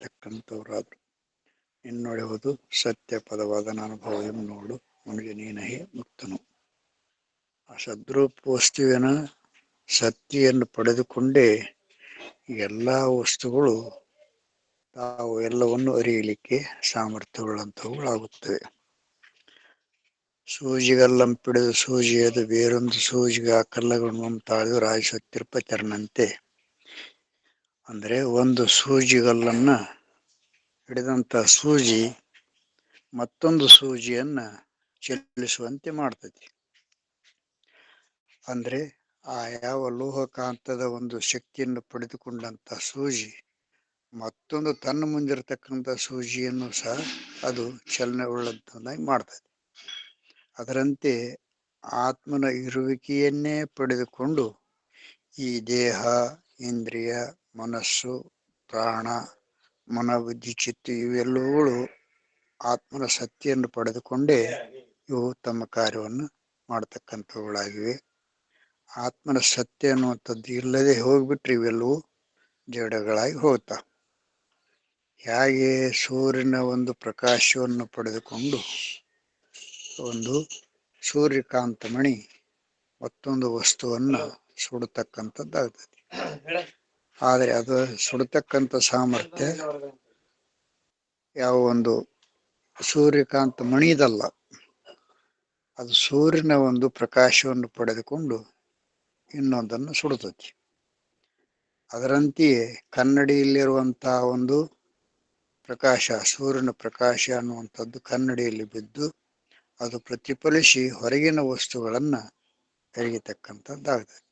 ಮಾಡಿರ್ತಕ್ಕಂಥವ್ರಾದ್ರು. ಇನ್ನುಳಿಯುವುದು ಸತ್ಯ ಪದವಾದ ಅನುಭವ ನೋಡು ಮುನಿಗೆ ನೀನಹೇ ಮುಕ್ತನು. ಆ ಸದ್ರೂಪ ವಸ್ತುವಿನ ಸತ್ಯವನ್ನು ಪಡೆದುಕೊಂಡೇ ಎಲ್ಲ ವಸ್ತುಗಳು ತಾವು ಎಲ್ಲವನ್ನು ಅರಿಯಲಿಕ್ಕೆ ಸಾಮರ್ಥ್ಯವುಳ್ಳಂಥವುಗಳಾಗುತ್ತವೆ. ಸೂಜಿಗಲ್ಲಂಪಿಡಿದು ಸೂಜಿಯದು ಬೇರೊಂದು ಸೂಜಿಗೆ ಆ ಕಲ್ಲಗಳನ್ನು ತಾಳಿದು ರಾಜಸತ್ತಿರ್ಪಚರನಂತೆ. ಅಂದರೆ ಒಂದು ಸೂಜಿಗಲ್ಲನ್ನ ಹಿಡಿದಂಥ ಸೂಜಿ ಮತ್ತೊಂದು ಸೂಜಿಯನ್ನ ಚಲಿಸುವಂತೆ ಮಾಡ್ತದೆ. ಅಂದ್ರೆ ಆ ಯಾವ ಲೋಹಕಾಂತದ ಒಂದು ಶಕ್ತಿಯನ್ನು ಪಡೆದುಕೊಂಡಂತ ಸೂಜಿ ಮತ್ತೊಂದು ತನ್ನ ಮುಂದಿರತಕ್ಕಂಥ ಸೂಜಿಯನ್ನು ಸಹ ಅದು ಚಲನೆ ಉಳ್ಳಂತನ್ನಾಗಿ ಮಾಡ್ತದೆ. ಅದರಂತೆ ಆತ್ಮನ ಇರುವಿಕೆಯನ್ನೇ ಪಡೆದುಕೊಂಡು ಈ ದೇಹ, ಇಂದ್ರಿಯ, ಮನಸ್ಸು, ಪ್ರಾಣ, ಮನೋಬುದ್ಧಿ, ಚಿತ್ತು ಇವೆಲ್ಲವುಗಳು ಆತ್ಮನ ಸತ್ಯನ್ನು ಪಡೆದುಕೊಂಡೇ ಇವು ತಮ್ಮ ಕಾರ್ಯವನ್ನು ಮಾಡತಕ್ಕಂಥವುಗಳಾಗಿವೆ. ಆತ್ಮನ ಸತ್ಯ ಅನ್ನುವಂಥದ್ದು ಇಲ್ಲದೆ ಹೋಗ್ಬಿಟ್ರೆ ಇವೆಲ್ಲವೂ ಜಡಗಳಾಗಿ ಹೋಗ್ತಾವ. ಹೇಗೆ ಸೂರ್ಯನ ಒಂದು ಪ್ರಕಾಶವನ್ನು ಪಡೆದುಕೊಂಡು ಒಂದು ಸೂರ್ಯಕಾಂತ ಮಣಿ ಮತ್ತೊಂದು ವಸ್ತುವನ್ನ ಸುಡತಕ್ಕಂಥದ್ದಾಗ್ತದೆ. ಆದರೆ ಅದು ಸುಡತಕ್ಕಂಥ ಸಾಮರ್ಥ್ಯ ಯಾವ ಒಂದು ಸೂರ್ಯಕಾಂತ ಮಣಿದಲ್ಲ, ಅದು ಸೂರ್ಯನ ಒಂದು ಪ್ರಕಾಶವನ್ನು ಪಡೆದುಕೊಂಡು ಇನ್ನೊಂದನ್ನು ಸುಡುತ್ತದೆ. ಅದರಂತೆಯೇ ಕನ್ನಡಿಯಲ್ಲಿರುವಂತಹ ಒಂದು ಪ್ರಕಾಶ, ಸೂರ್ಯನ ಪ್ರಕಾಶ ಅನ್ನುವಂಥದ್ದು ಕನ್ನಡಿಯಲ್ಲಿ ಬಿದ್ದು ಅದು ಪ್ರತಿಫಲಿಸಿ ಹೊರಗಿನ ವಸ್ತುಗಳನ್ನ ತೆಗೆಯತಕ್ಕಂಥದ್ದಾಗ್ತದೆ.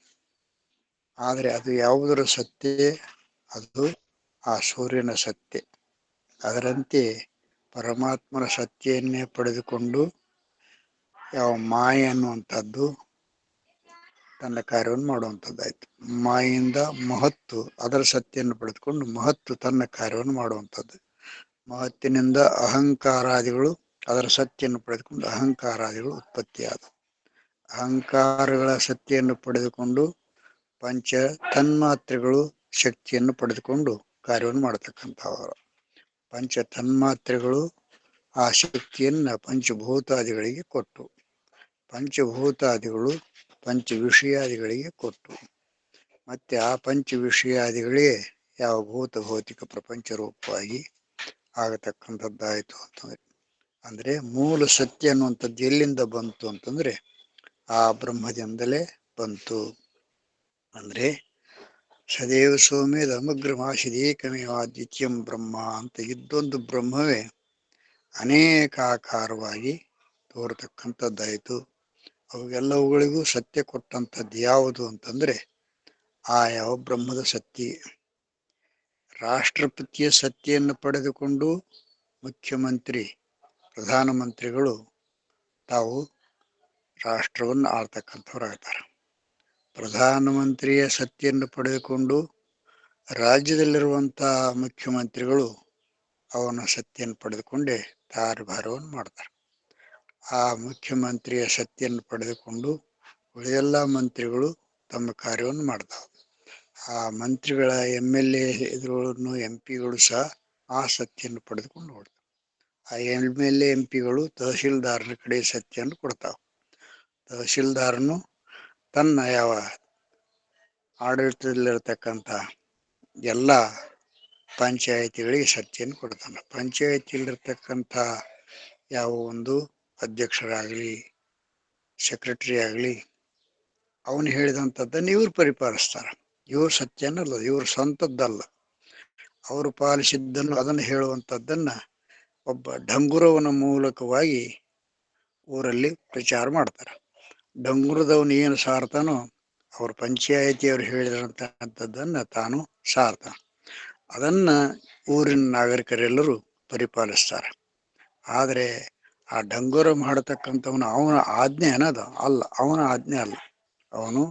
ಆದರೆ ಅದು ಯಾವುದರ ಸತ್ಯ? ಅದು ಆ ಸೂರ್ಯನ ಸತ್ಯ. ಅದರಂತೆ ಪರಮಾತ್ಮನ ಸತ್ಯವನ್ನೇ ಪಡೆದುಕೊಂಡು ಯಾವ ಮಾಯೆ ಅನ್ನುವಂಥದ್ದು ತನ್ನ ಕಾರ್ಯವನ್ನು ಮಾಡುವಂಥದ್ದಾಯ್ತು. ಮಾಯಿಂದ ಮಹತ್ತು ಅದರ ಸತ್ಯವನ್ನು ಪಡೆದುಕೊಂಡು ಮಹತ್ತು ತನ್ನ ಕಾರ್ಯವನ್ನು ಮಾಡುವಂಥದ್ದು. ಮಹತ್ತಿನಿಂದ ಅಹಂಕಾರಾದಿಗಳು ಅದರ ಸತ್ಯವನ್ನು ಪಡೆದುಕೊಂಡು ಅಹಂಕಾರಾದಿಗಳು ಉತ್ಪತ್ತಿಯಾದವು. ಅಹಂಕಾರಗಳ ಸತ್ಯವನ್ನು ಪಡೆದುಕೊಂಡು ಪಂಚ ತನ್ಮಾತ್ರೆಗಳು ಶಕ್ತಿಯನ್ನು ಪಡೆದುಕೊಂಡು ಕಾರ್ಯವನ್ನು ಮಾಡತಕ್ಕಂಥವರು. ಪಂಚ ತನ್ಮಾತ್ರೆಗಳು ಆ ಶಕ್ತಿಯನ್ನ ಪಂಚಭೂತಾದಿಗಳಿಗೆ ಕೊಟ್ಟು, ಪಂಚಭೂತಾದಿಗಳು ಪಂಚ ವಿಷಯಾದಿಗಳಿಗೆ ಕೊಟ್ಟು, ಮತ್ತೆ ಆ ಪಂಚ ವಿಷಯಾದಿಗಳೇ ಯಾವ ಭೂತ ಭೌತಿಕ ಪ್ರಪಂಚ ರೂಪವಾಗಿ ಆಗತಕ್ಕಂಥದ್ದಾಯಿತು ಅಂತಂದ್ರೆ, ಅಂದ್ರೆ ಮೂಲ ಸತ್ಯ ಅನ್ನುವಂಥದ್ದು ಎಲ್ಲಿಂದ ಬಂತು ಅಂತಂದ್ರೆ ಆ ಬ್ರಹ್ಮದಿಂದಲೇ ಬಂತು. ಅಂದ್ರೆ ಸದೇವ ಸೌಮ್ಯದ ಅಮಗ್ರಮಾಶಿದೇಕಮೇವಾದ್ವಿತೀಯಂ ಬ್ರಹ್ಮ ಅಂತ ಇದ್ದೊಂದು ಬ್ರಹ್ಮವೇ ಅನೇಕಾಕಾರವಾಗಿ ತೋರತಕ್ಕಂಥದ್ದಾಯಿತು. ಅವೆಲ್ಲವುಗಳಿಗೂ ಸತ್ಯ ಕೊಟ್ಟಂಥದ್ದು ಯಾವುದು ಅಂತಂದ್ರೆ ಆ ಯಾವ ಬ್ರಹ್ಮದ ಸತ್ಯ. ರಾಷ್ಟ್ರಪತಿಯ ಸತ್ಯವನ್ನು ಪಡೆದುಕೊಂಡು ಮುಖ್ಯಮಂತ್ರಿ ಪ್ರಧಾನಮಂತ್ರಿಗಳು ತಾವು ರಾಷ್ಟ್ರವನ್ನು ಆಳ್ತಕ್ಕಂಥವ್ರಾಗ್ತಾರೆ. ಪ್ರಧಾನಮಂತ್ರಿಯ ಸತ್ಯವನ್ನು ಪಡೆದುಕೊಂಡು ರಾಜ್ಯದಲ್ಲಿರುವಂತಹ ಮುಖ್ಯಮಂತ್ರಿಗಳು ಅವನ ಸತ್ಯವನ್ನು ಪಡೆದುಕೊಂಡೇ ಕಾರ್ಯಭಾರವನ್ನು ಮಾಡ್ತಾರೆ. ಆ ಮುಖ್ಯಮಂತ್ರಿಯ ಸತ್ಯವನ್ನು ಪಡೆದುಕೊಂಡು ಉಳಿದೆಲ್ಲ ಮಂತ್ರಿಗಳು ತಮ್ಮ ಕಾರ್ಯವನ್ನು ಮಾಡ್ತಾವೆ. ಆ ಮಂತ್ರಿಗಳ MLA ಇದ್ರಗಳನ್ನು MP ಗಳು ಸಹ ಆ ಸತ್ಯವನ್ನು ಪಡೆದುಕೊಂಡು ನೋಡ್ತಾವೆ. ಆ MLA MP ಗಳು ತಹಶೀಲ್ದಾರನ ಕಡೆ ಸತ್ಯವನ್ನು ಕೊಡ್ತಾವೆ. ತಹಶೀಲ್ದಾರನು ತನ್ನ ಯಾವ ಆಡಳಿತದಲ್ಲಿರತಕ್ಕಂಥ ಎಲ್ಲ ಪಂಚಾಯಿತಿಗಳಿಗೆ ಸತ್ಯವನ್ನು ಕೊಡ್ತಾನೆ. ಪಂಚಾಯಿತಿಯಲ್ಲಿರ್ತಕ್ಕಂಥ ಯಾವ ಒಂದು ಅಧ್ಯಕ್ಷರಾಗಲಿ ಸೆಕ್ರೆಟರಿ ಆಗಲಿ ಅವನು ಹೇಳಿದಂಥದ್ದನ್ನು ಇವ್ರು ಪರಿಪಾಲಿಸ್ತಾರೆ. ಇವ್ರ ಸತ್ಯ ಅನ್ನಲ್ಲ, ಇವ್ರ ಸ್ವಂತದ್ದಲ್ಲ. ಅವರು ಪಾಲಿಸಿದ್ದನ್ನು ಅದನ್ನು ಹೇಳುವಂಥದ್ದನ್ನ ಒಬ್ಬ ಡಂಗುರವನ ಮೂಲಕವಾಗಿ ಊರಲ್ಲಿ ಪ್ರಚಾರ ಮಾಡ್ತಾರೆ. ಡಂಗುರದವನು ಏನು ಸಾರ್ತಾನೋ ಅವ್ರ ಪಂಚಾಯಿತಿಯವರು ಹೇಳಿದಂತಹದ್ದನ್ನ ತಾನು ಸಾರ್ತಾನೆ. ಅದನ್ನ ಊರಿನ ನಾಗರಿಕರೆಲ್ಲರೂ ಪರಿಪಾಲಿಸ್ತಾರೆ. ಆದರೆ ಆ ಡಂಗುರ ಮಾಡತಕ್ಕಂಥವನು ಅವನ ಆಜ್ಞೆ ಅನ್ನೋದು ಅಲ್ಲ, ಅವನ ಆಜ್ಞೆ ಅಲ್ಲ. ಅವನು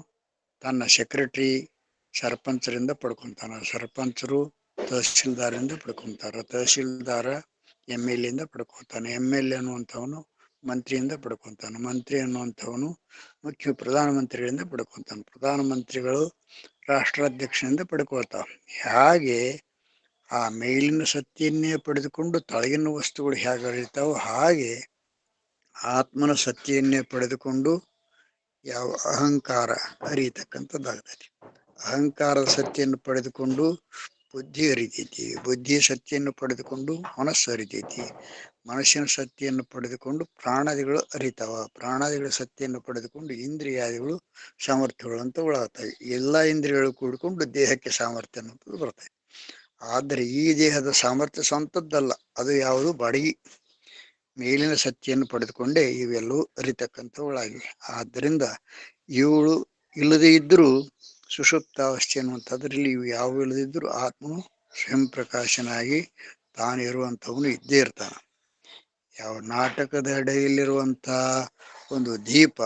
ತನ್ನ ಸೆಕ್ರೆಟರಿ ಸರ್ಪಂಚರಿಂದ ಪಡ್ಕೊಂತಾನ, ಸರ್ಪಂಚರು ತಹಶೀಲ್ದಾರಿಂದ ಪಡ್ಕೊಂತಾರ, ತಹಶೀಲ್ದಾರ MLA ಇಂದ ಪಡ್ಕೊತಾನೆ, MLA ಅನ್ನುವಂಥವನು ಮಂತ್ರಿಯಿಂದ ಪಡ್ಕೊಂತಾನೆ, ಮಂತ್ರಿ ಅನ್ನುವಂಥವನು ಪ್ರಧಾನಮಂತ್ರಿಗಳಿಂದ ಪಡ್ಕೊಂತಾನೆ, ಪ್ರಧಾನಮಂತ್ರಿಗಳು ರಾಷ್ಟ್ರಾಧ್ಯಕ್ಷನಿಂದ ಪಡ್ಕೊಳ್ತಾವ. ಹಾಗೆ ಆ ಮೇಲಿನ ಸತ್ಯನ್ನೇ ಪಡೆದುಕೊಂಡು ತಳಗಿನ ವಸ್ತುಗಳು ಹೇಗೆ ಅರಿತಾವೋ ಹಾಗೆ ಆತ್ಮನ ಸತ್ಯನ್ನೇ ಪಡೆದುಕೊಂಡು ಯಾವ ಅಹಂಕಾರ ಅರಿಯತಕ್ಕಂಥದ್ದಾಗ್ತದೆ. ಅಹಂಕಾರದ ಸತ್ಯನ್ನು ಪಡೆದುಕೊಂಡು ಬುದ್ಧಿ ಅರಿತೈತಿ, ಬುದ್ಧಿಯ ಸತ್ಯನ್ನು ಪಡೆದುಕೊಂಡು ಮನಸ್ಸು ಅರಿತೈತಿ, ಮನಸ್ಸಿನ ಸತ್ಯನ್ನು ಪಡೆದುಕೊಂಡು ಪ್ರಾಣಾದಿಗಳು ಅರಿತಾವ, ಪ್ರಾಣಾದಿಗಳ ಸತ್ಯನ್ನು ಪಡೆದುಕೊಂಡು ಇಂದ್ರಿಯಾದಿಗಳು ಸಾಮರ್ಥ್ಯಗಳು ಅಂತ ಒಳಗಾಗ್ತವೆ. ಎಲ್ಲ ಇಂದ್ರಿಯಗಳು ಕೂಡಿಕೊಂಡು ದೇಹಕ್ಕೆ ಸಾಮರ್ಥ್ಯ ಅನ್ನೋದು ಬರ್ತದೆ. ಆದರೆ ಈ ದೇಹದ ಸಾಮರ್ಥ್ಯ ಸ್ವಂತದ್ದಲ್ಲ, ಅದು ಯಾವುದು ಬಾಡಿಗೆ. ಮೇಲಿನ ಸತ್ಯನ್ನು ಪಡೆದುಕೊಂಡೇ ಇವೆಲ್ಲವೂ ಅರಿತಕ್ಕಂಥವುಗಳಾಗಿವೆ. ಆದ್ದರಿಂದ ಇವುಗಳು ಇಲ್ಲದೇ ಇದ್ದರೂ ಸುಷುಪ್ತಾವಸ್ಥೆ ಅನ್ನುವಂಥದ್ರಲ್ಲಿ ಇವು ಯಾವ ಇಲ್ಲದಿದ್ದರೂ ಆತ್ಮನು ಸ್ವಯಂ ಪ್ರಕಾಶನಾಗಿ ತಾನಿರುವಂಥವನು ಇದ್ದೇ ಇರ್ತಾನೆ. ಯಾವ ನಾಟಕದ ಅಡಿಯಲ್ಲಿರುವಂಥ ಒಂದು ದೀಪ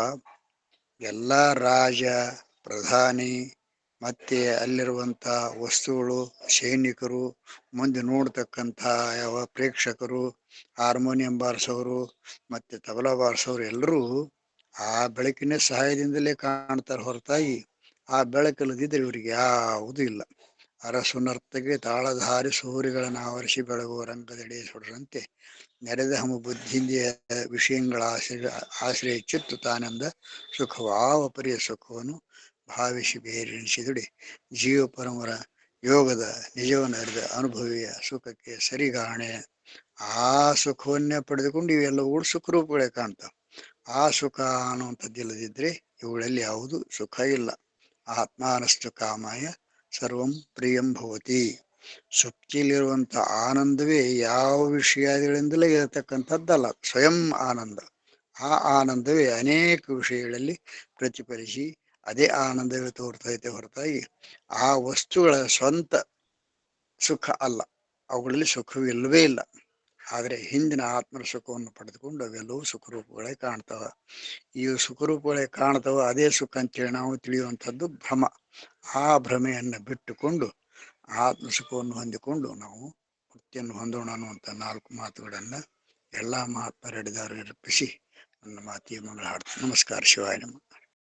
ಎಲ್ಲ ರಾಜ ಪ್ರಧಾನಿ ಮತ್ತೆ ಅಲ್ಲಿರುವಂಥ ವಸ್ತುಗಳು, ಸೈನಿಕರು, ಮುಂದೆ ನೋಡ್ತಕ್ಕಂಥ ಯಾವ ಪ್ರೇಕ್ಷಕರು, ಹಾರ್ಮೋನಿಯಂ ಬಾರಿಸೋರು ಮತ್ತೆ ತಬಲಾ ಬಾರಿಸೋರು ಎಲ್ಲರೂ ಆ ಬೆಳಕಿನ ಸಹಾಯದಿಂದಲೇ ಕಾಣ್ತಾರೆ ಹೊರತಾಗಿ ಆ ಬೆಳಕಲ್ಲದಿದ್ದರೆ ಇವರಿಗೆ ಯಾವುದೂ ಇಲ್ಲ. ಅರಸು ನರ್ತಗೆ ತಾಳಧಾರಿ ಸೂರಿಗಳನ್ನು ಆವರಿಸಿ ಬೆಳಗುವ ರಂಗದೆಡೆ ಸುಡರಂತೆ ನೆರೆದ ಹಮ ಬುದ್ಧಿಂದಿಯ ವಿಷಯಗಳ ಆಶ್ರಯ ಚಿತ್ತು ತಾನೆಂದ ಸುಖವಾವ ಪರಿಯ ಸುಖವನ್ನು ಭಾವಿಸಿ ಬೇರೆನಿಸಿದುಡಿ ಜೀವ ಪರಮರ ಯೋಗದ ನಿಜವನ್ನು ಅರಿದ ಅನುಭವಿಯ ಸುಖಕ್ಕೆ ಸರಿಗಾಣೆ. ಆ ಸುಖವನ್ನೇ ಪಡೆದುಕೊಂಡು ಇವೆಲ್ಲವೂ ಸುಖರೂಪಗಳೇ ಕಾಣ್ತಾವೆ. ಆ ಸುಖ ಅನ್ನುವಂಥದ್ದಿಲ್ಲದಿದ್ರೆ ಇವುಗಳಲ್ಲಿ ಯಾವುದು ಸುಖ ಇಲ್ಲ. ಆತ್ಮಾನಸ್ತು ಕಾಮಾಯ ಸರ್ವಂ ಪ್ರಿಯಂ ಭವತಿ. ಸುಪ್ತಿಯಲ್ಲಿರುವಂಥ ಆನಂದವೇ ಯಾವ ವಿಷಯಗಳಿಂದಲೇ ಇರತಕ್ಕಂಥದ್ದಲ್ಲ, ಸ್ವಯಂ ಆನಂದ. ಆ ಆನಂದವೇ ಅನೇಕ ವಿಷಯಗಳಲ್ಲಿ ಪ್ರತಿಫಲಿಸಿ ಅದೇ ಆನಂದವೇ ತೋರ್ತೈತೆ ಹೊರತಾಗಿ ಆ ವಸ್ತುಗಳ ಸ್ವಂತ ಸುಖ ಅಲ್ಲ, ಅವುಗಳಲ್ಲಿ ಸುಖವಿಲ್ಲವೇ ಇಲ್ಲ. ಆದರೆ ಹಿಂದಿನ ಆತ್ಮರ ಸುಖವನ್ನು ಪಡೆದುಕೊಂಡು ಅವೆಲ್ಲವೂ ಸುಖರೂಪಗಳೇ ಕಾಣ್ತವ. ಈ ಸುಖರೂಪಗಳೇ ಕಾಣ್ತವ, ಅದೇ ಸುಖ ಅಂತೇಳಿ ನಾವು ತಿಳಿಯುವಂಥದ್ದು ಭ್ರಮ. ಆ ಭ್ರಮೆಯನ್ನು ಬಿಟ್ಟುಕೊಂಡು ಆತ್ಮ ಸುಖವನ್ನು ಹೊಂದಿಕೊಂಡು ನಾವು ಮುಕ್ತಿಯನ್ನು ಹೊಂದೋಣ ಅನ್ನುವಂಥ 4 ಮಾತುಗಳನ್ನು ಎಲ್ಲ ಮಹಾತ್ಮರಡಿದಾರು ಅರ್ಪಿಸಿ ನನ್ನ ಮಾತಿಗೆ ಮಂಗಳ ಹಾಡ್ತೀನಿ. ನಮಸ್ಕಾರ. ಶಿವಾಯ ನಮಃ.